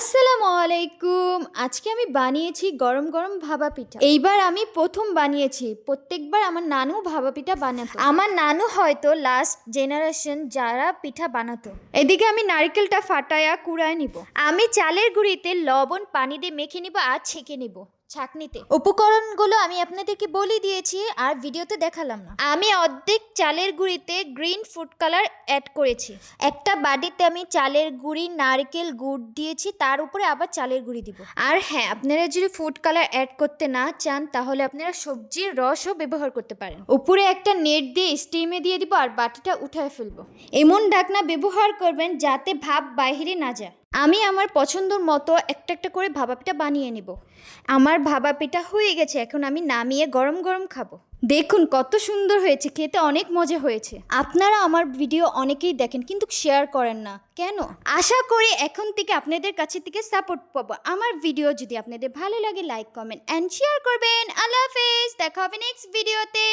আসসালামু আলাইকুম। আজকে আমি বানিয়েছি গরম গরম ভাপা পিঠা। এইবার আমি প্রথম বানিয়েছি। প্রত্যেকবার আমার নানু ভাপা পিঠা বানাতো। আমার নানু হয়তো লাস্ট জেনারেশন যারা পিঠা বানাতো। এদিকে আমি নারকেলটা ফাটায়া কুড়ায় নিব। আমি চালের গুঁড়িতে লবণ পানি দিয়ে মেখে নিব আর ছেঁকে নিব ছাঁকনিতে। উপকরণগুলো আমি আপনাদেরকে বলে দিয়েছি আর ভিডিওতে দেখালাম না। আমি অর্ধেক চালের গুঁড়িতে গ্রিন ফুড কালার অ্যাড করেছি। একটা বাটিতে আমি চালের গুঁড়ি নারকেল গুড় দিয়েছি, তার উপরে আবার চালের গুঁড়ি দিব। আর হ্যাঁ, আপনারা যদি ফুড কালার অ্যাড করতে না চান তাহলে আপনারা সবজির রসও ব্যবহার করতে পারেন। উপরে একটা নেট দিয়ে স্টিমে দিয়ে দিব আর বাটিটা উঠায় ফেলবো। এমন ঢাকনা ব্যবহার করবেন যাতে ভাপ বাইরে না যায়। আমি আমার পছন্দ মতো একটা একটা করে ভাপা পিঠা বানিয়ে নেব। আমার ভাপা পিঠা হয়ে গেছে, এখন আমি নামিয়ে গরম গরম খাবো। দেখুন কত সুন্দর হয়েছে, খেতে অনেক মজা হয়েছে। আপনারা আমার ভিডিও অনেকেই দেখেন কিন্তু শেয়ার করেন না কেন? আশা করি এখন থেকে আপনাদের কাছে থেকে সাপোর্ট পাবো। আমার ভিডিও যদি আপনাদের ভালো লাগে লাইক কমেন্ট অ্যান্ড শেয়ার করবেন। আল্লাহ হাফেজ, দেখা হবে নেক্সট ভিডিওতে।